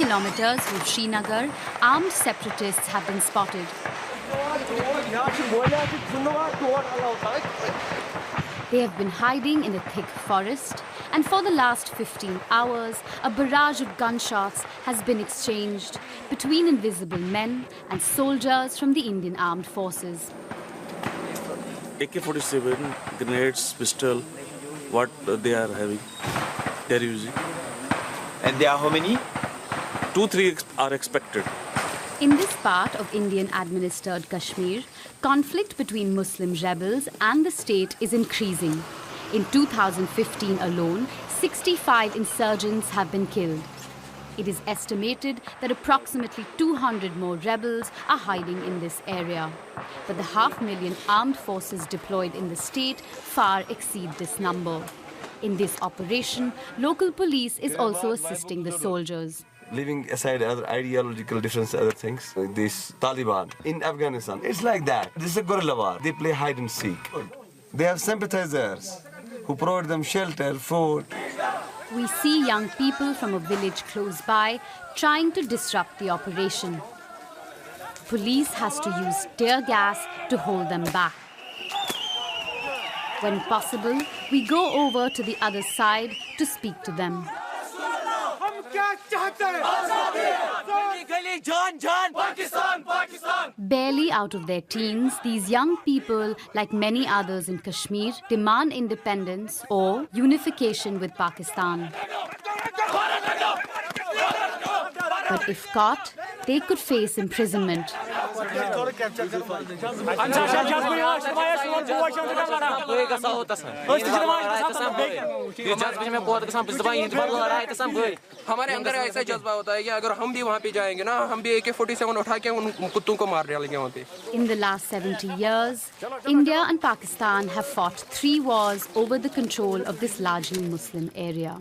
kilometers from Srinagar, armed separatists have been spotted. They have been hiding in a thick forest, and for the last 15 hours, a barrage of gunshots has been exchanged between invisible men and soldiers from the Indian Armed Forces. AK-47, grenades, pistol, what they are having, they are using. And there are how many? 2-3 are expected. In this part of Indian-administered Kashmir, conflict between Muslim rebels and the state is increasing. In 2015 alone, 65 insurgents have been killed. It is estimated that approximately 200 more rebels are hiding in this area. But the 500,000 armed forces deployed in the state far exceed this number. In this operation, local police is also assisting the soldiers. Leaving aside other ideological differences, other things, like this Taliban in Afghanistan, it's like that. This is a guerrilla war. They play hide and seek. They have sympathizers who provide them shelter, food. We see young people from a village close by trying to disrupt the operation. Police has to use tear gas to hold them back. When possible, we go over to the other side to speak to them. Barely out of their teens, these young people, like many others in Kashmir, demand independence or unification with Pakistan. But if caught, they could face imprisonment. हमारे अंदर ऐसा जज्बा होता है कि अगर हम भी वहाँ पे जाएंगे ना हम भी AK-47 उठा के उन कुत्तों को मार डालेंगे वहाँ पे. In the last 70 years, India and Pakistan have fought 3 wars over the control of this largely Muslim area.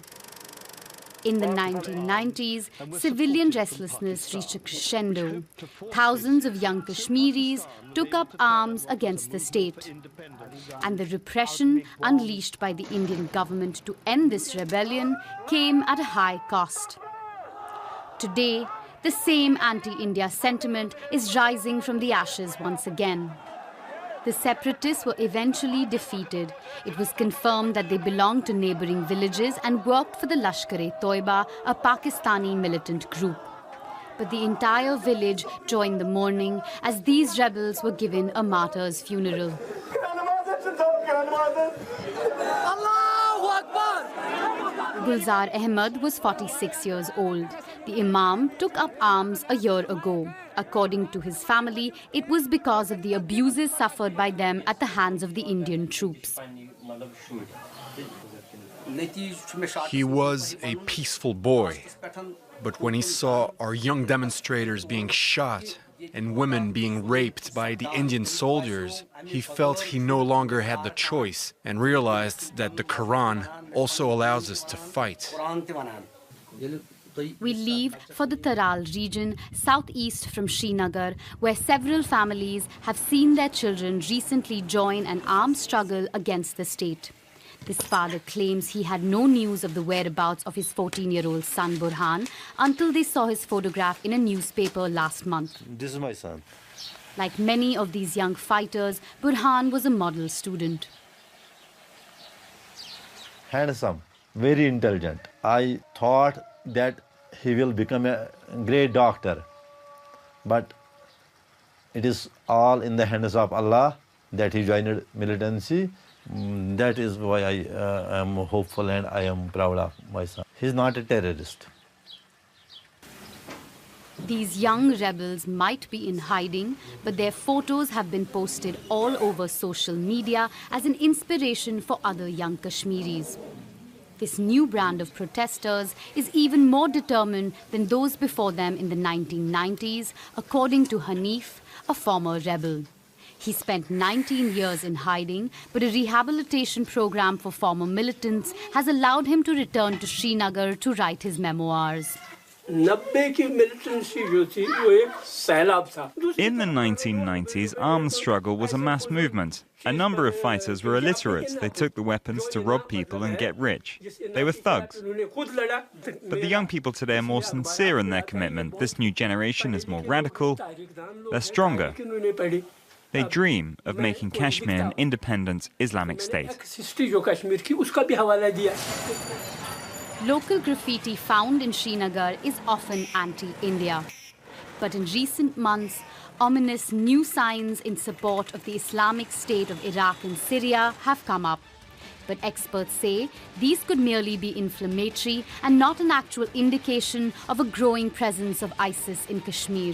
In the 1990s, civilian restlessness reached a crescendo. Thousands of young Kashmiris took up arms against the state. And the repression unleashed by the Indian government to end this rebellion came at a high cost. Today, the same anti-India sentiment is rising from the ashes once again. The separatists were eventually defeated. It was confirmed that they belonged to neighboring villages and worked for the Lashkar-e-Toiba, a Pakistani militant group. But the entire village joined the mourning as these rebels were given a martyr's funeral. Gulzar Ahmed was 46 years old. The Imam took up arms a year ago. According to his family, it was because of the abuses suffered by them at the hands of the Indian troops. He was a peaceful boy, but when he saw our young demonstrators being shot and women being raped by the Indian soldiers, he felt he no longer had the choice and realized that the Quran also allows us to fight. We leave for the Taral region, southeast from Srinagar, where several families have seen their children recently join an armed struggle against the state. This father claims he had no news of the whereabouts of his 14-year-old son Burhan until they saw his photograph in a newspaper last month. This is my son. Like many of these young fighters, Burhan was a model student. Handsome, very intelligent. I thought that he will become a great doctor, but it is all in the hands of Allah that he joined militancy. That is why I am hopeful and I am proud of my son. He is not a terrorist. These young rebels might be in hiding, but their photos have been posted all over social media as an inspiration for other young Kashmiris. This new brand of protesters is even more determined than those before them in the 1990s, according to Hanif, a former rebel. He spent 19 years in hiding, but a rehabilitation program for former militants has allowed him to return to Srinagar to write his memoirs. In the 1990s, armed struggle was a mass movement. A number of fighters were illiterate. They took the weapons to rob people and get rich. They were thugs. But the young people today are more sincere in their commitment. This new generation is more radical. They're stronger. They dream of making Kashmir an independent Islamic state. Local graffiti found in Srinagar is often anti-India. But in recent months, ominous new signs in support of the Islamic State of Iraq and Syria have come up. But experts say these could merely be inflammatory and not an actual indication of a growing presence of ISIS in Kashmir.